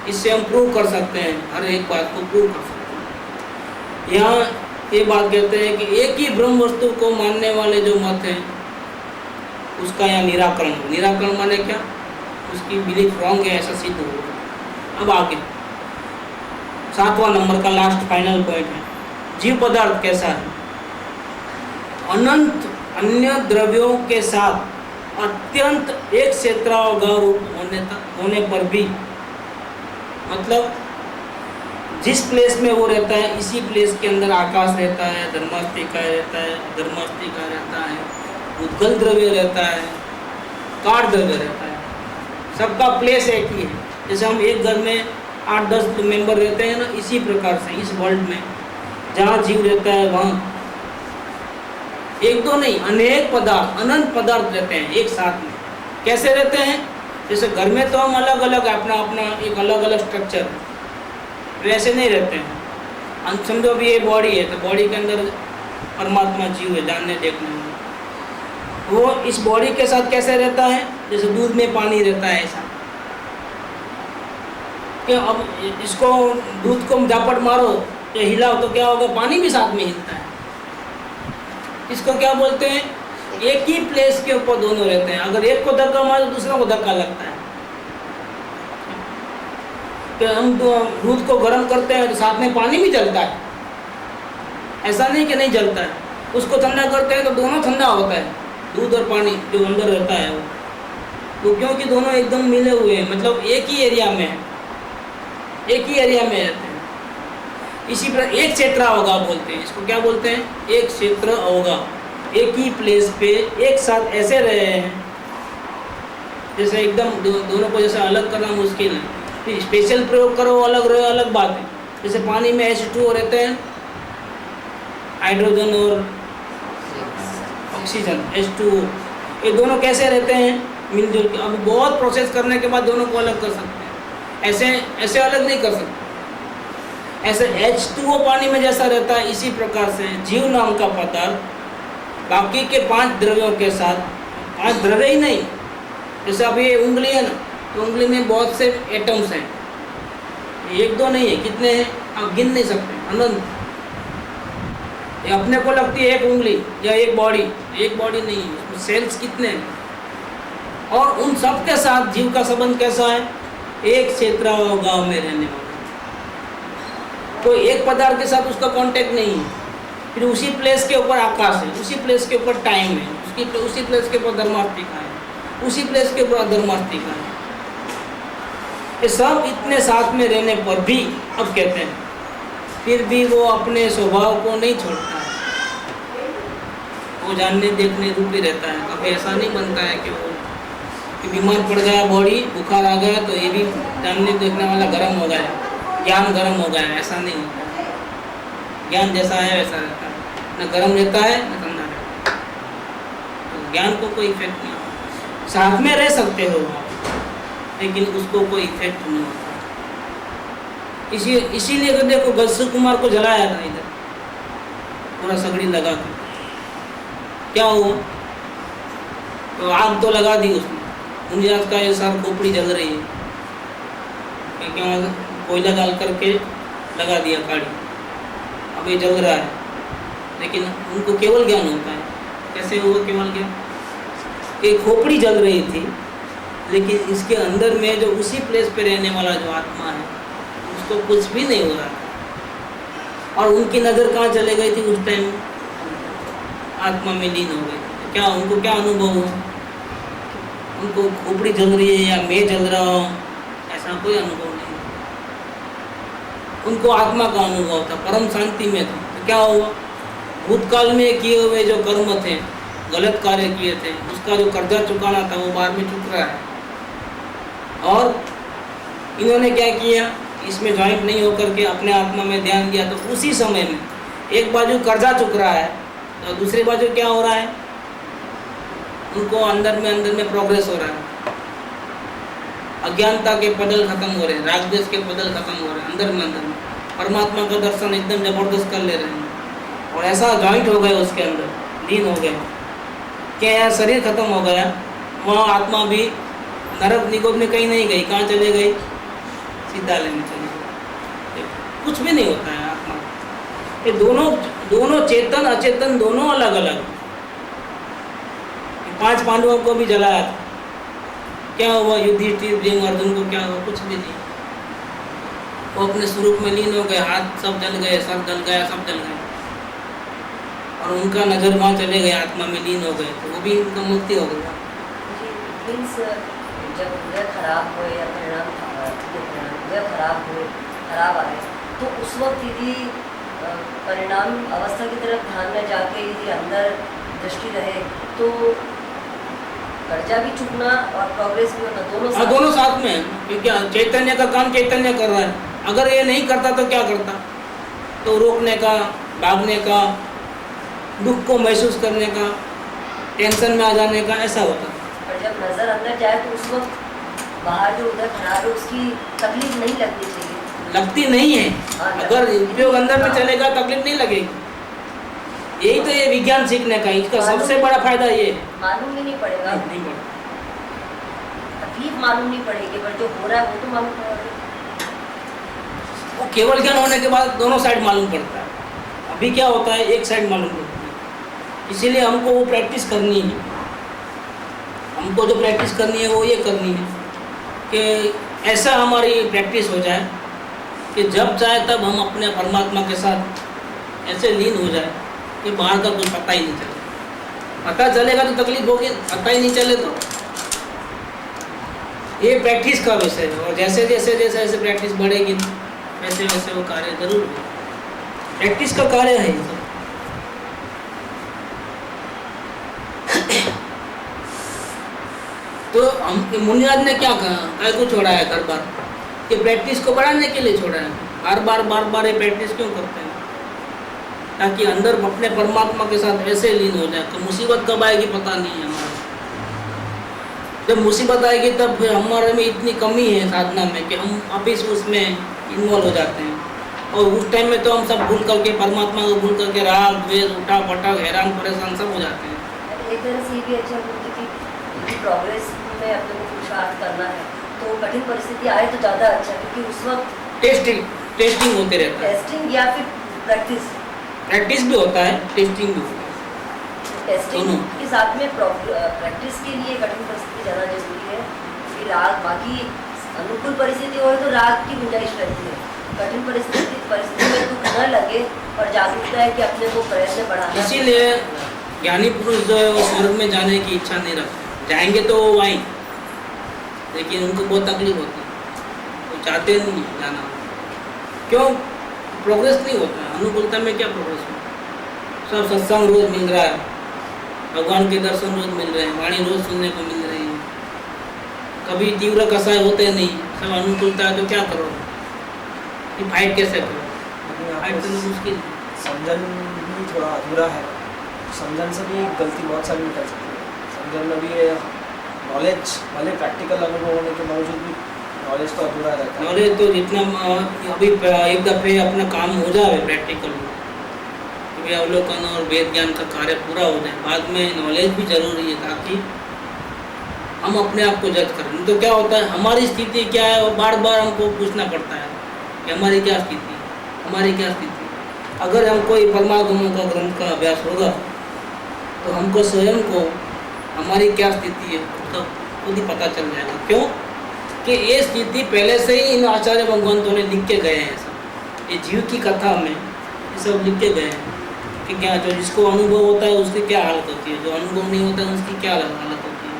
[SPEAKER 1] इससे हम प्रूव कर सकते हैं, हर एक बात को प्रूव कर सकते हैं। यहाँ ये बात कहते हैं कि एक ही ब्रह्म वस्तु को मानने वाले जो मत हैं उसका यहाँ निराकरण। निराकरण माने क्या? उसकी बिलीफ रॉन्ग है ऐसा सिद्ध होगा। अब आगे 7वां नंबर का लास्ट फाइनल पॉइंट है, जीव पदार्थ कैसा है? अनंत अन्य द्रव्यों के साथ अत्यंत एक क्षेत्रावगाह रूप होने पर भी, मतलब जिस प्लेस में वो रहता है इसी प्लेस के अंदर आकाश रहता है, धर्मास्तिका रहता है, धर्मास्तिका रहता है, उद्गल द्रव्य रहता है, काट द्रव्य रहता है, सबका प्लेस एक ही है। जैसे हम एक घर में 8-10 मेंबर रहते हैं ना, इसी प्रकार से इस वर्ल्ड में जहाँ जीव रहता है वहाँ एक दो नहीं अनेक पदार्थ, अनंत पदार्थ रहते हैं एक साथ में। कैसे रहते हैं? जैसे घर में तो हम अलग अलग, अपना अपना एक अलग अलग स्ट्रक्चर है, वैसे नहीं रहते हैं। समझो भी ये बॉडी है, तो बॉडी के अंदर परमात्मा जीव है, जानने देखने में। वो इस बॉडी के साथ कैसे रहता है? जैसे दूध में पानी रहता है ऐसा। कि अब इसको दूध को झापट मारो या हिलाओ तो क्या होगा? पानी भी साथ में हिलता है। इसको क्या बोलते हैं? एक ही प्लेस के ऊपर दोनों रहते हैं। अगर एक को धक्का मारो तो दूसरा को धक्का लगता है। कि हम दूध को गर्म करते हैं तो साथ में पानी भी जलता है, ऐसा नहीं कि नहीं जलता है। उसको ठंडा करते हैं तो दोनों ठंडा होता है, दूध और पानी जो अंदर रहता है वो। तो क्योंकि दोनों एकदम मिले हुए हैं, मतलब एक ही एरिया में है, एक ही एरिया में रहते हैं। इसी प्रकार एक क्षेत्र अवगाह बोलते हैं इसको। क्या बोलते हैं? एक क्षेत्र अवगाह। एक ही प्लेस पे एक साथ ऐसे रहे हैं जैसे एकदम दोनों को जैसे अलग करना मुश्किल है। फिर स्पेशल प्रयोग करो अलग रहे, अलग बात है। जैसे पानी में H2O रहते हैं, हाइड्रोजन और ऑक्सीजन, H2O, ये दोनों कैसे रहते हैं? मिलजुल के। अब बहुत प्रोसेस करने के बाद दोनों को अलग कर सकते हैं, ऐसे ऐसे अलग नहीं कर सकते। ऐसे H2O पानी में जैसा रहता है, इसी प्रकार से जीव नाम का पदार्थ बाकी के 5 द्रव्यों के साथ, 5 द्रव्य ही नहीं, जैसे अब ये उंगली है ना, तो उंगली में बहुत से एटम्स हैं, एक दो नहीं है, कितने हैं आप गिन नहीं सकते, अनंत। ये अपने को लगती है एक उंगली या एक बॉडी नहीं है, उसमें सेल्स कितने हैं। और उन सब के साथ जीव का संबंध कैसा है? एक क्षेत्र गांव में रहने वाला, कोई एक पदार्थ के साथ उसका कांटेक्ट नहीं है। फिर उसी प्लेस के ऊपर आकाश है, उसी प्लेस के ऊपर टाइम है, उसी प्लेस के ऊपर धर्मास्तिका है, उसी प्लेस के ऊपर अधर्मास्तिका है। ये सब इतने साथ में रहने पर भी, अब कहते हैं, फिर भी वो अपने स्वभाव को नहीं छोड़ता है, वो जानने देखने रूप ही रहता है। कभी ऐसा नहीं बनता है कि वो कि बीमार पड़ गया, बॉडी बुखार आ गया तो ये भी जानने देखने वाला गर्म हो गया, ज्ञान गर्म हो गया, ऐसा नहीं होता। ज्ञान जैसा है वैसा रहता है, न गर्म रहता है न ठंडा रहता है। तो ज्ञान को कोई इफेक्ट नहीं होता। साथ में रह सकते हो लेकिन उसको कोई इफेक्ट नहीं होता। इसीलिए तो देखो गलसु कुमार को जलाया था इधर, पूरा सगड़ी लगा कर, क्या हुआ? तो आग तो लगा दी उसने, मुनियाज का ये सार खोपड़ी जल रही है, क्योंकि वहाँ कोयला डाल करके लगा दिया काड़ी, अब ये जल रहा है, लेकिन उनको केवल ज्ञान होता है। कैसे हुआ केवल ज्ञान? एक खोपड़ी जल रही थी, लेकिन इसके अंदर में जो उसी प्लेस पे रहने वाला जो आत्मा है उसको कुछ भी नहीं हो रहा था। और उनकी नज़र कहाँ चले गई थी उस टाइम? आत्मा में लीन हो गई। तो क्या उनको क्या अनुभव हुआ? उनको खोपड़ी जल रही है या मैं जल रहा हूँ, ऐसा कोई अनुभव नहीं। उनको आत्मा का अनुभव था, परम शांति में था। तो क्या हुआ? भूतकाल में किए हुए जो कर्म थे, गलत कार्य किए थे, उसका जो कर्जा चुकाना था वो बाद में चुक रहा है। और इन्होंने क्या किया? इसमें ज्वाइंट नहीं होकर के अपने आत्मा में ध्यान दिया, तो उसी समय में एक बाजू कर्जा चुक रहा है और दूसरी बाजू क्या हो रहा है? उनको अंदर में प्रोग्रेस हो रहा है। अज्ञानता के पदल खत्म हो रहे हैं, रागद्वेष के पदल खत्म हो रहे हैं, अंदर में परमात्मा का दर्शन एकदम जबरदस्त कर ले रहे हैं। और ऐसा ज्वाइंट हो गया, उसके अंदर लीन हो गया कि यहाँ शरीर खत्म हो गया, वहाँ आत्मा भी नरक निगोद में कहीं नहीं गई। कहाँ चले गई? सीधाले में चली गई। कुछ भी नहीं होता है आत्मा। ये दोनों चेतन अचेतन दोनों अलग अलग। 5 पांडवों को भी जलाया था, क्या हुआ? युधिष्ठिर, भीम, अर्जुन को क्या हुआ? कुछ भी नहीं। वो अपने स्वरूप में लीन हो गए, हाथ सब जल गए, सर जल गया, सब जल गए, और उनका नजर वहाँ चले गए, आत्मा में लीन हो गए, तो वो भी उनका मुक्ति हो गया।
[SPEAKER 2] जब उदय खराब हुए या परिणाम उदय खराब आए, तो उस वक्त यदि परिणाम अवस्था की तरफ ध्यान में जाके यदि अंदर दृष्टि रहे तो कर्जा भी चुकना और प्रोग्रेस भी होता,
[SPEAKER 1] दोनों साथ में। क्योंकि चैतन्य का काम चैतन्य कर रहा है। अगर ये नहीं करता तो क्या करता? तो रोकने का, भागने का, दुख को महसूस करने का, टेंशन में आ जाने का, ऐसा होता।
[SPEAKER 2] पर जब नजर अंदर जाए तो उस वक्त बाहर जो उधर खराब है उसकी तकलीफ नहीं लगनी चाहिए।
[SPEAKER 1] लगती नहीं है। अगर उपयोग अंदर में चलेगा तकलीफ नहीं लगेगी। यही तो ये विज्ञान सीखने का इसका सबसे बड़ा फायदा ये है।
[SPEAKER 2] मालूम ही नहीं पड़ेगा,
[SPEAKER 1] नहीं पड़ेगा,
[SPEAKER 2] तकलीफ मालूम नहीं पड़ेगी, पर जो हो रहा है वो तो मालूम पड़ेगा।
[SPEAKER 1] वो केवल ज्ञान होने के बाद दोनों साइड मालूम पड़ता है। अभी क्या होता है? एक साइड मालूम पड़ता है। इसीलिए हमको वो प्रैक्टिस करनी है। हमको जो प्रैक्टिस करनी है वो ये करनी है कि ऐसा हमारी प्रैक्टिस हो जाए कि जब चाहे तब हम अपने परमात्मा के साथ ऐसे लीन हो जाए कि बाहर का कुछ पता ही नहीं चले। पता चलेगा तो तकलीफ होगी, पता ही नहीं चले तो ये प्रैक्टिस का विषय है। और जैसे जैसे ऐसे प्रैक्टिस बढ़ेगी वैसे वैसे वो कार्य जरूर होगा। प्रैक्टिस का कार्य है ये सब। तो हम मुनिराज ने क्या कहा? काय को छोड़ा है घर बार? कि प्रैक्टिस को बढ़ाने के लिए छोड़ा है। बार बार ये प्रैक्टिस क्यों करते हैं? ताकि अंदर अपने परमात्मा के साथ ऐसे लीन हो जाए। तो मुसीबत कब आएगी पता नहीं है हमारा। जब मुसीबत आएगी तब फिर हमारे में इतनी कमी है साधना में कि हम वापिस उसमें इन्वॉल्व हो जाते हैं। और उस टाइम में तो हम सब भूल करके, परमात्मा को भूल करके राग द्वेष, उठा पटक, हैरान परेशान सब हो जाते हैं।
[SPEAKER 2] एक तरह से ये भी अच्छा होता है कि प्रोग्रेस में अपने को पुरुषार्थ करना है तो कठिन परिस्थिति आए तो ज़्यादा अच्छा, क्योंकि उस वक्त
[SPEAKER 1] टेस्टिंग होते रहता है।
[SPEAKER 2] टेस्टिंग या फिर प्रैक्टिस
[SPEAKER 1] भी होता है, टेस्टिंग भी होता है।
[SPEAKER 2] टेस्टिंग के साथ में प्रैक्टिस के लिए कठिन परिस्थिति ज़्यादा जरूरी है। कि राग बाकी अनुकूल परिस्थिति हो तो राग की गुंजाइश रहती है। कठिन परिस्थिति में दुख न लगे और जागरूकता है कि अपने को प्रयत्न बढ़ाना।
[SPEAKER 1] इसीलिए ज्ञानी पुरुष जो है वो स्वर्ग में जाने की इच्छा नहीं रखते। जाएंगे तो वो आएंगे, लेकिन उनको बहुत तकलीफ होती है। वो चाहते नहीं जाना। क्यों? प्रोग्रेस नहीं होता है। अनुकूलता में क्या प्रोग्रेस होता है? सब सत्संग रोज मिल रहा है, भगवान के दर्शन रोज मिल रहे हैं, वाणी रोज सुनने को मिल रही है, कभी तीव्र कसाय होते नहीं। सब अनुकूलता है तो क्या करो? कि फाइट कैसे करो? फाइट करना मुश्किल।
[SPEAKER 3] समझन भी थोड़ा अधूरा है। समझन से भी गलती बहुत सारी निकल सकती है। समझन में भी नॉलेज वाले प्रैक्टिकल अनुभव होने के बावजूद भी नॉलेज तो अधूरा रहता है।
[SPEAKER 1] नॉलेज तो जितना अभी एक दफ़े अपना काम हो जाए प्रैक्टिकल, कि अवलोकन और वेद ज्ञान का कार्य पूरा हो जाए, बाद में नॉलेज भी जरूरी है ताकि हम अपने आप को जज करें। नहीं तो क्या होता है, हमारी स्थिति क्या है वो बार बार हमको पूछना पड़ता है कि हमारी क्या स्थिति है, हमारी क्या स्थिति है। अगर हम कोई परमागमों का ग्रंथ का अभ्यास होगा तो हमको स्वयं को हमारी क्या स्थिति है तो खुद ही पता चल जाएगा। क्यों कि ये स्थिति पहले से ही इन आचार्य भगवंतों ने लिख के गए हैं। सब ये जीव की कथा में ये सब लिख के गए हैं कि क्या जो जिसको अनुभव होता है उसकी क्या हालत होती है, जो अनुभव नहीं होता है उसकी क्या हालत होती है,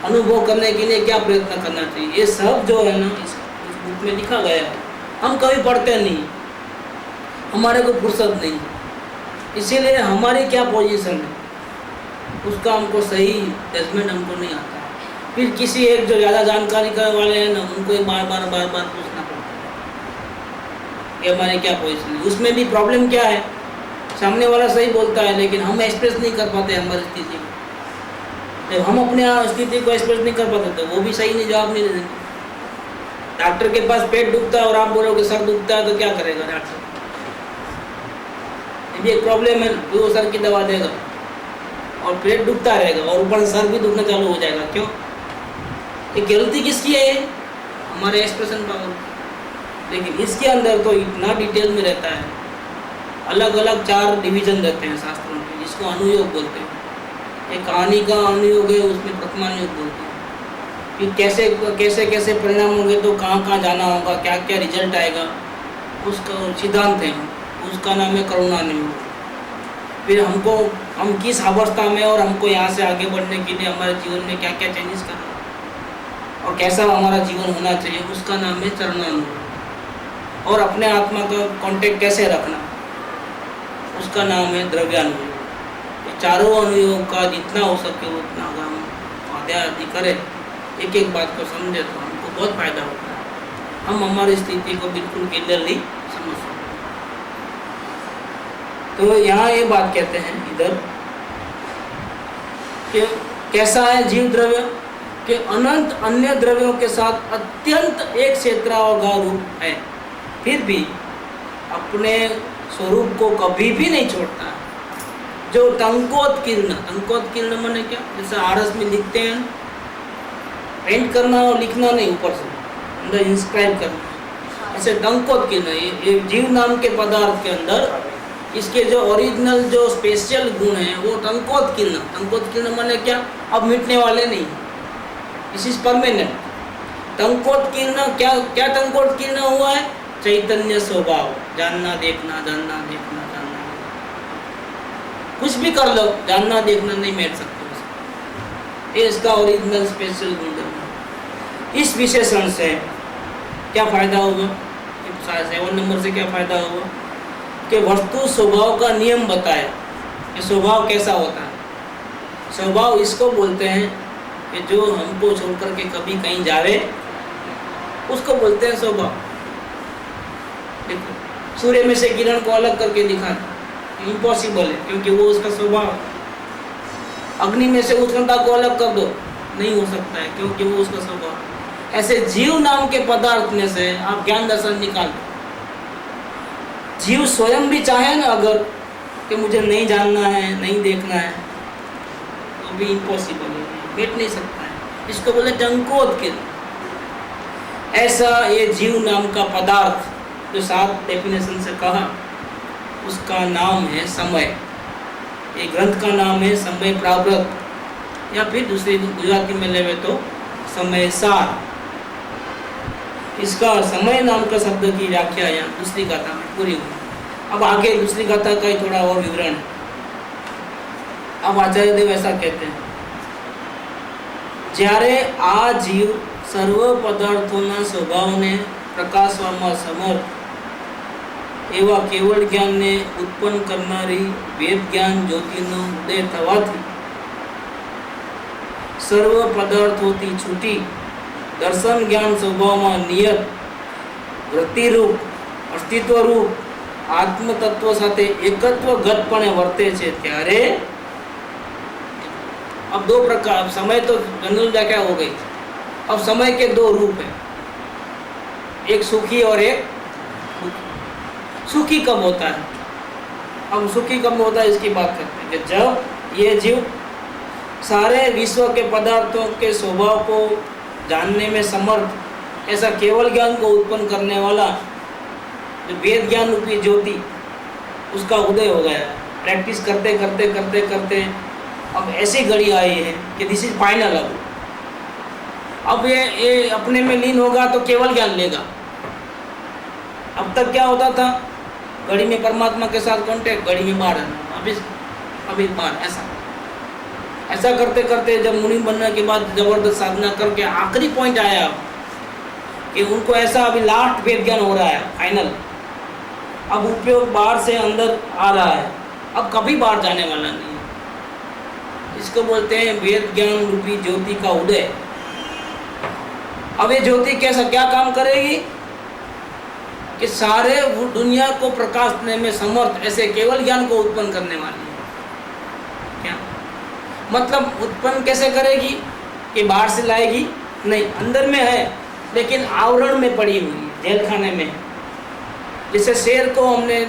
[SPEAKER 1] अनुभव करने के लिए क्या प्रयत्न करना चाहिए। ये सब जो है ना इस बुक में लिखा गया है। हम कभी पढ़ते नहीं, हमारे को फुर्सत नहीं, इसीलिए हमारी क्या पोजीशन है उसका हमको सही जजमेंट हमको नहीं आता। फिर किसी एक जो ज़्यादा जानकारी करने वाले हैं ना उनको बार बार पूछना पड़ता है कि हमारी क्या पोजीशन है। उसमें भी प्रॉब्लम क्या है, सामने वाला सही बोलता है लेकिन हम एक्सप्रेस नहीं कर पाते हमारी स्थिति को। जब हम अपने स्थिति को एक्सप्रेस नहीं कर पाते तो वो भी सही नहीं जवाब नहीं देंगे। डॉक्टर के पास पेट दुखता है और आप बोलोगे सर दुखता है तो क्या करेगा डॉक्टर? ये भी एक प्रॉब्लम है, वो सर की दवा देगा और पेट दुखता रहेगा और ऊपर सर भी दुखना चालू हो जाएगा। क्यों? ये गलती किसकी है? हमारे एक्सप्रेशन पावर। लेकिन इसके अंदर तो इतना डिटेल में रहता है, अलग अलग 4 डिवीजन रहते हैं शास्त्रों के, जिसको अनुयोग बोलते हैं। एक कहानी का अनुयोग है, उसमें प्रथमानुयोग बोलते हैं। फिर कैसे कैसे कैसे परिणाम होंगे तो कहाँ जाना होगा, क्या क्या रिजल्ट आएगा, उसका सिद्धांत है, उसका नाम है करुणानुयोग। फिर हमको हम किस अवस्था में और हमको यहाँ से आगे बढ़ने के लिए हमारे जीवन में क्या क्या चेंजेस करना और कैसा हमारा जीवन होना चाहिए, उसका नाम है चरणानुयोग। और अपने आत्मा का कांटेक्ट कैसे रखना, उसका नाम है द्रव्यानुयोग। ये चारों अनुयोग का जितना हो सके उतना अगर हम स्वाध्याय आदि करें, एक एक बात को समझे तो हमको बहुत फायदा होता है। हम हमारी स्थिति को बिल्कुल क्लियरली समझ सकते हैं। तो यहाँ ये बात कहते हैं इधर कि कैसा है जीव द्रव्य कि अनंत अन्य द्रव्यों के साथ अत्यंत एक क्षेत्रावगाह रूप है, फिर भी अपने स्वरूप को कभी भी नहीं छोड़ता। जो टंकोत्कीर्ण माने क्या, जैसे आरस में लिखते हैं, पेंट करना और लिखना नहीं, ऊपर से अंदर इंस्क्राइब करना, ऐसे टंकोत्कीर्ण। ये जीव नाम के पदार्थ के अंदर इसके जो ओरिजिनल जो स्पेशल गुण हैं वो टंकोत्कीर्ण माने क्या, अब मिटने वाले नहीं, दिस इज परमानेंट। टंकोत्कीर्ण क्या क्या टंकोत्कीर्ण हुआ है? चैतन्य स्वभाव, जानना देखना, जानना देखना, जानना देखना। कुछ भी कर लो, जानना देखना नहीं मिट सकते उसको। ये इसका ओरिजिनल स्पेशल गुण। इस विशेषण से क्या फायदा होगा? 7 नंबर से क्या फायदा होगा कि वस्तु स्वभाव का नियम बताए कि स्वभाव कैसा होता है। स्वभाव इसको बोलते हैं कि जो हमको छोड़ करके कभी कहीं जावे उसको बोलते हैं स्वभाव। देखो सूर्य में से किरण को अलग करके दिखाना इम्पॉसिबल है क्योंकि वो उसका स्वभाव। अग्नि में से उष्णता को अलग कर दो, नहीं हो सकता है क्योंकि वो उसका स्वभाव। ऐसे जीव नाम के पदार्थ में से आप ज्ञान दर्शन निकाल दो। जीव स्वयं भी चाहे ना अगर कि मुझे नहीं जानना है, नहीं देखना है, तो भी इम्पॉसिबल है, बैठ नहीं सकता है। इसको बोले टंकोत्कीर्ण। ऐसा ये जीव नाम का पदार्थ जो 7 डेफिनेशन से कहा, उसका नाम है समय। ये ग्रंथ का नाम है समय प्रावृत, या फिर दूसरी गुजराती में लेवे तो समय सार। इसका समय नाम का शब्द की व्याख्या यहाँ दूसरी गाथा में पूरी हुई। अब आगे दूसरी गाथा का ही थोड़ा और विवरण है। अब आचार्य देव ऐसा कहते हैं, જ્યારે આ જીવ સર્વ પદાર્થોના સ્વભાવને પ્રકાશવામાં સમર્થ એવા કેવળ જ્ઞાનને ઉત્પન્ન કરનારી વેદ જ્ઞાન જ્યોતિનો ઉદય થવાથી સર્વ પદાર્થોથી છૂટી દર્શન જ્ઞાન સ્વભાવમાં નિયત વૃત્તિરૂપ અસ્તિત્વરૂપ આત્મતત્વ સાથે એકત્વગતપણે વર્તે છે ત્યારે अब 2 प्रकार, समय तो जनरल व्याख्या हो गई। अब समय के 2 रूप हैं, एक सुखी और एक दुखी। सुखी कब होता है? अब सुखी कब होता है इसकी बात करते हैं कि जब ये जीव सारे विश्व के पदार्थों के स्वभाव को जानने में समर्थ ऐसा केवल ज्ञान को उत्पन्न करने वाला जो वेद ज्ञान रूपी ज्योति, उसका उदय हो गया। प्रैक्टिस करते करते करते करते अब ऐसी घड़ी आई है कि दिस इज फाइनल। अब ये अपने में लीन होगा तो केवल ज्ञान लेगा। अब तक क्या होता था, घड़ी में परमात्मा के साथ कांटेक्ट, घड़ी में बाहर, अभी बाहर, ऐसा करते करते जब मुनि बनने के बाद जबरदस्त साधना करके आखिरी पॉइंट आया कि उनको ऐसा अभी लास्ट वेद ज्ञान हो रहा है फाइनल। अब उपयोग बाहर से अंदर आ रहा है, अब कभी बाहर जाने वाला नहीं है। इसको बोलते हैं वेद ज्ञान रूपी ज्योति का उदय। अब ये ज्योति कैसा क्या काम करेगी कि सारे दुनिया को प्रकाशने में समर्थ ऐसे केवल ज्ञान को उत्पन्न करने वाली है। क्या मतलब उत्पन्न कैसे करेगी कि बाहर से लाएगी नहीं, अंदर में है लेकिन आवरण में पड़ी हुई है, जेल खाने में। जैसे शेर को हमने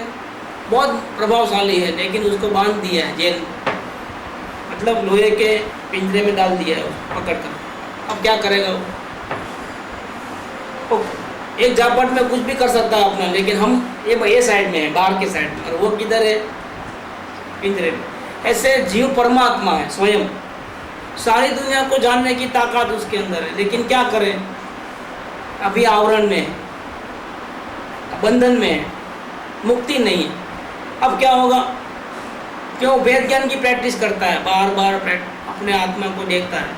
[SPEAKER 1] बहुत प्रभावशाली है लेकिन उसको बांध दिया है जेल, मतलब लोहे के पिंजरे में डाल दिया है पकड़ कर। अब क्या करेगा वो एक झापट में कुछ भी कर सकता है अपना, लेकिन हम ये साइड में है, बाहर के साइड में, और वो किधर है, पिंजरे में। ऐसे जीव परमात्मा है स्वयं, सारी दुनिया को जानने की ताकत उसके अंदर है, लेकिन क्या करें, अभी आवरण में है, बंधन में है, मुक्ति नहीं है। अब क्या होगा, क्यों वेद ज्ञान की प्रैक्टिस करता है, बार बार अपने आत्मा को देखता है,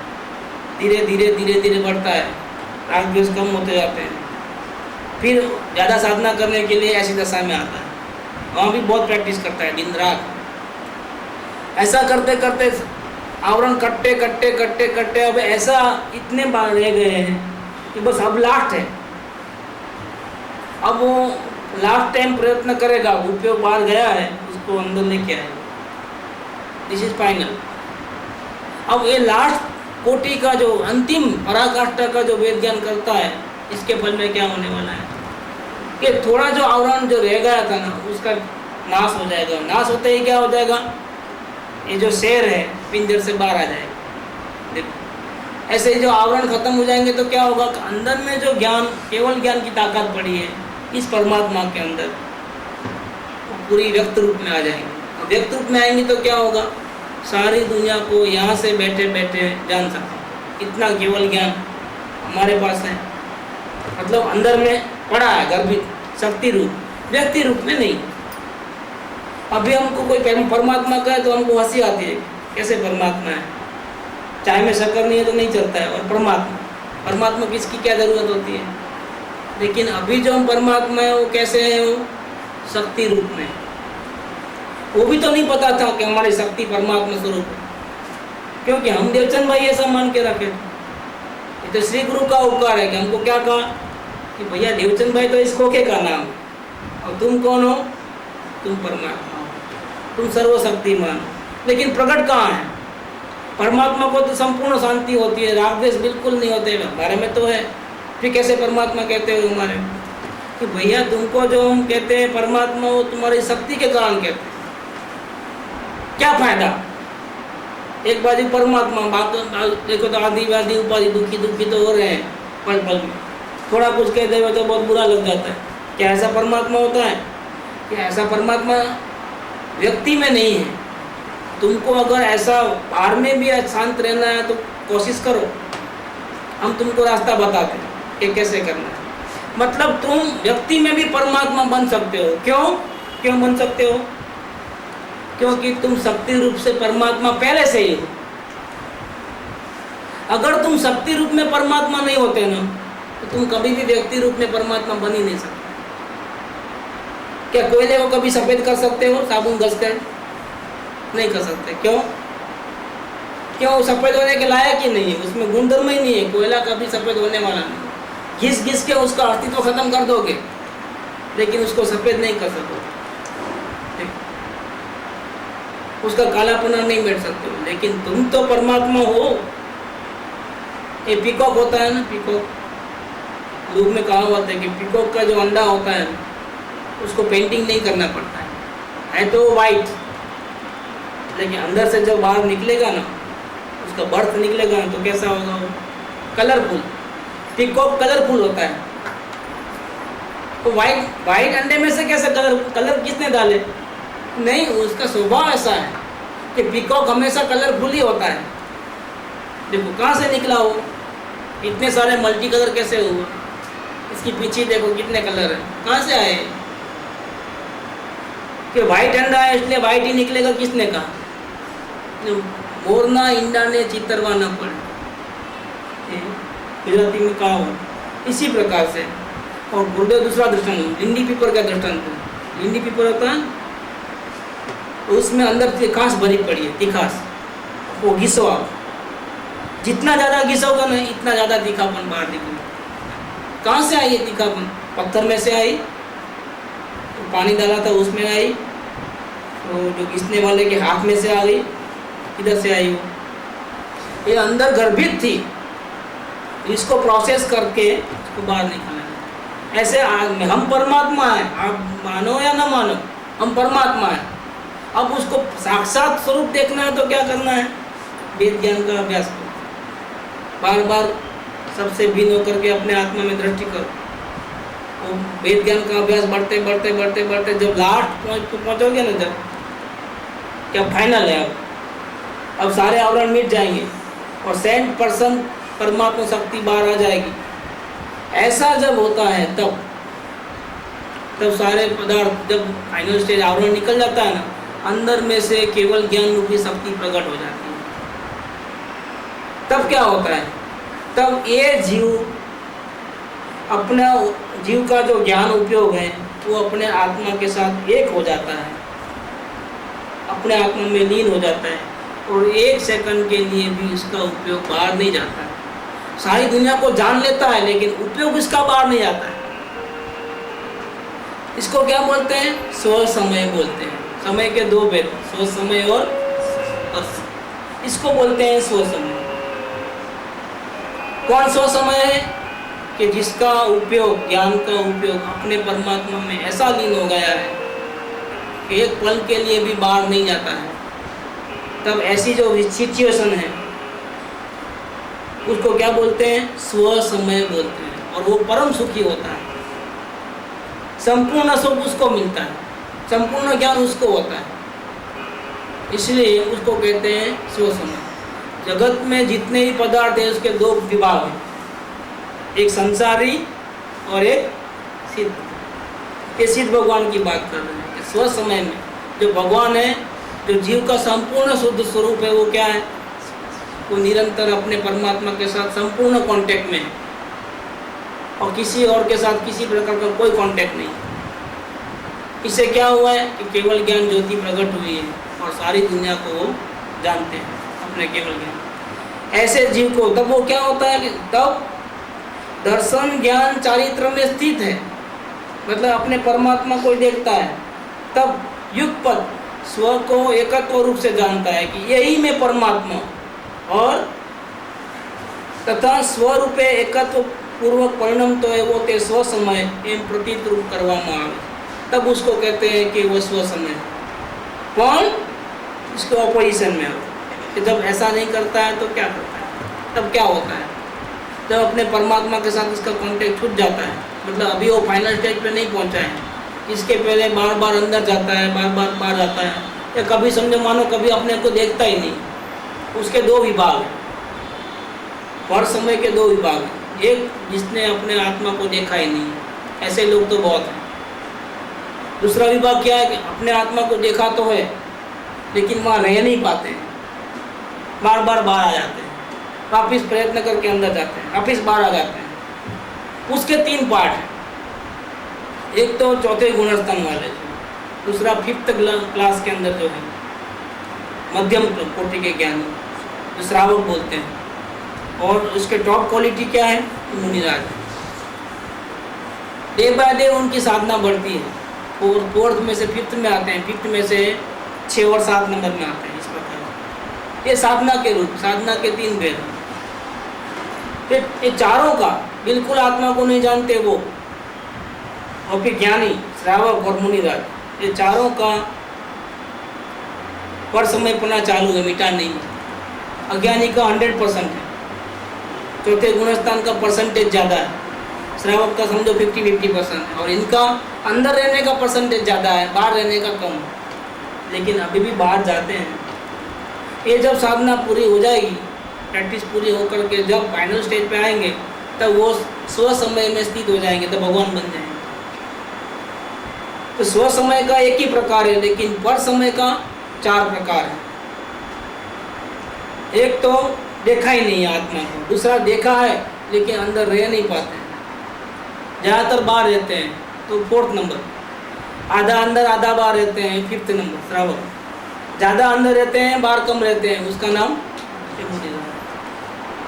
[SPEAKER 1] धीरे धीरे धीरे धीरे बढ़ता है, राग द्वेष कम होते जाते हैं, फिर ज़्यादा साधना करने के लिए ऐसी दशा में आता है, वहाँ भी बहुत प्रैक्टिस करता है दिन रात। ऐसा करते करते आवरण कट्टे कट्टे कट्टे कट्टे अब ऐसा इतने बार रह गए हैं कि बस अब लास्ट है। अब वो लास्ट टाइम प्रयत्न करेगा, उपयोग बाहर गया है उसको अंदर लेके आएगा, दिस इज फाइनल। अब ये लास्ट कोटि का जो अंतिम पराकाष्ठा का जो वेद ज्ञान करता है, इसके फल में क्या होने वाला है कि थोड़ा जो आवरण जो रह गया था ना, उसका नाश हो जाएगा। नाश होते ही क्या हो जाएगा, ये जो शेर है पिंजर से बाहर आ जाएगा। देखो ऐसे ही जो आवरण खत्म हो जाएंगे तो क्या होगा, अंदर में जो ज्ञान, केवल ज्ञान की ताकत पड़ी है इस परमात्मा के अंदर, वो पूरी व्यक्त रूप में आ जाएंगे। व्यक्त रूप में आएंगे तो क्या होगा, सारी दुनिया को यहाँ से बैठे बैठे जान सकते। इतना केवल ज्ञान हमारे पास है, मतलब अंदर में पड़ा है, गर्भित शक्ति रूप, व्यक्ति रूप में नहीं। अभी हमको कोई परमात्मा का है तो हमको हंसी आती है, कैसे परमात्मा है, चाय में शक्कर नहीं है तो नहीं चलता है। और परमात्मा किसकी क्या ज़रूरत होती है, लेकिन अभी जो हम परमात्मा है वो कैसे है, वो शक्ति रूप में। वो भी तो नहीं पता था कि हमारी शक्ति परमात्मा स्वरूप है, क्योंकि हम देवचंद भाई ऐसा मान के रखे। ये तो श्री गुरु का उपकार है कि हमको क्या कहा कि भैया देवचंद भाई तो इस खोखे का नाम, और तुम कौन हो, तुम परमात्मा हो, तुम सर्वशक्तिमान। लेकिन प्रकट कहाँ है, परमात्मा को तो संपूर्ण शांति होती है, राग द्वेष बिल्कुल नहीं होते, हमारे में तो है। फिर कैसे परमात्मा कहते हो हमारे कि भैया तुमको जो हम कहते हैं परमात्मा, वो तुम्हारी शक्ति के कारण कहते हैं। क्या फायदा, एक बाजू परमात्मा, बात देखो तो आदिवादी उपाधि दुखी दुखी तो हो रहे हैं पल पल में, थोड़ा कुछ कह दे तो बहुत बुरा लग जाता है। क्या ऐसा परमात्मा होता है, कि ऐसा परमात्मा व्यक्ति में नहीं है। तुमको अगर ऐसा बाहर में भी शांत रहना है तो कोशिश करो, हम तुमको रास्ता बताते हैं कि कैसे करना है। मतलब तुम व्यक्ति में भी परमात्मा बन सकते हो। क्यों बन सकते हो, क्योंकि तुम शक्ति रूप से परमात्मा पहले से ही हो। अगर तुम शक्ति रूप में परमात्मा नहीं होते ना, तो तुम कभी भी व्यक्ति रूप में परमात्मा बन ही नहीं सकते। क्या कोयले को कभी सफेद कर सकते हो साबुन घस कर? नहीं कर सकते। क्यों सफेद होने के लायक ही नहीं है, उसमें गुणधर्म ही नहीं है। कोयला कभी सफेद होने वाला नहीं, घिस घिस के उसका अस्तित्व खत्म कर दोगे, लेकिन उसको सफेद नहीं कर सकोगे, उसका कालापना नहीं बैठ सकते हो। लेकिन तुम तो परमात्मा हो। ये पीकॉक होता है ना, पीकॉक, लोग में कहावत है कि पीकॉक का जो अंडा होता है उसको पेंटिंग नहीं करना पड़ता है तो वाइट, लेकिन अंदर से जब बाहर निकलेगा ना, उसका बर्थ निकलेगा तो कैसा होगा वो? कलरफुल। पीकॉक कलरफुल होता है। तो वाइट अंडे में से कैसे कलर किसने डाले? नहीं, उसका स्वभाव ऐसा है कि पीकॉक हमेशा कलरफुल ही होता है। देखो कहाँ से निकला वो, इतने सारे मल्टी कलर कैसे हुआ? इसकी पीछे देखो कितने कलर है, कहाँ से आए? कि वाइट अंडा है इसलिए वाइट ही निकलेगा, किसने कहा? मोरना इंडा ने चितरवा न पड़े, गुजराती में कहा हो। इसी प्रकार से और गुरुदेव दूसरा दृष्टांत, लिंडी पीपर का दृष्टांत। लिंडी पीपर होता है तो उसमें अंदर तिखास भरी पड़ी है, तिखास वो घिसवा, जितना ज़्यादा घिसोगा ना इतना ज़्यादा तीखापन बाहर निकलेगा। कहाँ से आई ये तीखापन? पत्थर में से आई, तो पानी डाला था उसमें आई, तो जो घिसने वाले के हाथ में से आ गई, इधर से आई वो। ये अंदर गर्भित थी, इसको प्रोसेस करके इसको बाहर निकाला। ऐसे हम परमात्मा हैं, आप मानो या ना मानो, हम परमात्मा हैं। अब उसको साक्षात स्वरूप देखना है तो क्या करना है? वेद ज्ञान का अभ्यास करो, बार बार सबसे भिन्न होकर के अपने आत्मा में दृष्टि करो। तो वेद ज्ञान का अभ्यास बढ़ते बढ़ते बढ़ते बढ़ते जब लास्ट पॉइंट पे पहुँचोगे ना, जब क्या फाइनल है, अब सारे आवरण मिट जाएंगे और 100% परमात्मा शक्ति बाहर आ जाएगी। ऐसा जब होता है तब सारे पदार्थ, जब फाइनल स्टेज आवरण निकल जाता है ना, अंदर में से केवल ज्ञान रूपी शक्ति प्रकट हो जाती है। तब क्या होता है? तब ये अपना जीव का जो ज्ञान उपयोग है वो अपने आत्मा के साथ एक हो जाता है, अपने आत्मा में लीन हो जाता है और 1 सेकंड के लिए भी इसका उपयोग बाहर नहीं जाता है। सारी दुनिया को जान लेता है लेकिन उपयोग इसका बाहर नहीं जाता है। इसको क्या बोलते हैं? स्व समय बोलते हैं। समय के 2 भेद, स्व समय और इसको बोलते हैं स्व समय। कौन स्व समय है? कि जिसका उपयोग, ज्ञान का उपयोग अपने परमात्मा में ऐसा लीन हो गया है कि एक पल के लिए भी बाहर नहीं जाता है। तब ऐसी जो सिचुएशन है उसको क्या बोलते हैं? स्व समय बोलते हैं। और वो परम सुखी होता है, संपूर्ण सुख उसको मिलता है, संपूर्ण ज्ञान उसको होता है, इसलिए उसको कहते हैं स्व समय। जगत में जितने भी पदार्थ हैं उसके 2 विभाग हैं, एक संसारी और एक सिद्ध। ये सिद्ध भगवान की बात कर रहे हैं। स्व समय में जो भगवान है, जो जीव का संपूर्ण शुद्ध स्वरूप है, वो क्या है? वो निरंतर अपने परमात्मा के साथ संपूर्ण कांटेक्ट में है और किसी और के साथ किसी प्रकार का कोई कांटेक्ट नहीं। इससे क्या हुआ है कि केवल ज्ञान ज्योति प्रकट हुई है और सारी दुनिया को वो जानते हैं अपने केवल ज्ञान। ऐसे जीव को तब वो क्या होता है कि तब दर्शन ज्ञान चारित्र में स्थित है, मतलब अपने परमात्मा को देखता है। तब युगपत स्व को एकत्व रूप से जानता है कि यही मैं परमात्मा, और तथा स्वरूपे एकत्व पूर्वक परिणाम तो है वो ते स्व समय एम प्रतीत रूप करवामां आवे। तब उसको कहते हैं कि वो स्व समय। कौन? इसके ऑपोजिशन में हो कि जब ऐसा नहीं करता है तो क्या करता है? तब क्या होता है? जब अपने परमात्मा के साथ इसका कांटेक्ट छूट जाता है, मतलब अभी वो फाइनल स्टेज पे नहीं पहुंचा है, इसके पहले बार बार अंदर जाता है, बार बार बाहर जाता है, या कभी समझो मानो कभी अपने को देखता ही नहीं। उसके 2 विभाग हैं, हर समय के 2 विभाग हैं। एक जिसने अपने आत्मा को देखा ही नहीं, ऐसे लोग तो बहुत हैं। दूसरा विभाग क्या है कि अपने आत्मा को देखा तो है लेकिन वहाँ रह नहीं पाते हैं, बार बार बाहर आ जाते हैं, वापिस प्रयत्न करके अंदर जाते हैं, वापिस बाहर आ जाते हैं। उसके 3 पार्ट हैं। एक तो चौथे गुणस्थान वाले, दूसरा 5th क्लास के अंदर जो है मध्यम कोटि के ज्ञानी, जो श्रावक बोलते हैं, और उसके टॉप क्वालिटी क्या है? मुनिराज। डे बाय डे उनकी साधना बढ़ती है और 4th में से 5th में आते हैं, 5th में से 6 और 7 नंबर में आते हैं। इस प्रकार ये साधना के रूप, साधना के 3 भेद। ये चारों का बिल्कुल आत्मा को नहीं जानते वो, और फिर ज्ञानी, श्रावक और मुनिराज, ये चारों का पर समय पना चालू है, मिटा नहीं। अज्ञानी का 100% है, चौथे गुणस्थान का परसेंटेज ज़्यादा है, श्रावक का समझो 50-50% है, और इनका अंदर रहने का परसेंटेज ज़्यादा है, बाहर रहने का कम है, लेकिन अभी भी बाहर जाते हैं। ये जब साधना पूरी हो जाएगी, प्रैक्टिस पूरी होकर के जब फाइनल स्टेज पे आएंगे, तब वो स्व समय में स्थित हो जाएंगे, तब भगवान बन जाएंगे। तो स्व समय का एक ही प्रकार है, लेकिन पर समय का 4 प्रकार है। एक तो देखा ही नहीं है आत्मा को, दूसरा देखा है लेकिन अंदर रह नहीं पाते हैं, ज़्यादातर बाहर रहते हैं, तो 4th नंबर। आधा अंदर आधा बाहर रहते हैं, 5th नंबर श्रावक। ज़्यादा अंदर रहते हैं, बाहर कम रहते हैं, उसका नाम विमुक्ति।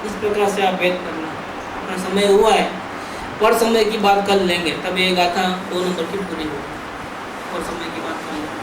[SPEAKER 1] इस प्रकार से आप भेद करना। अपना समय हुआ है, पर समय की बात कर लेंगे, तब ये गाथा 2 नंबर की पूरी होगी, और समय की बात कर लेंगे।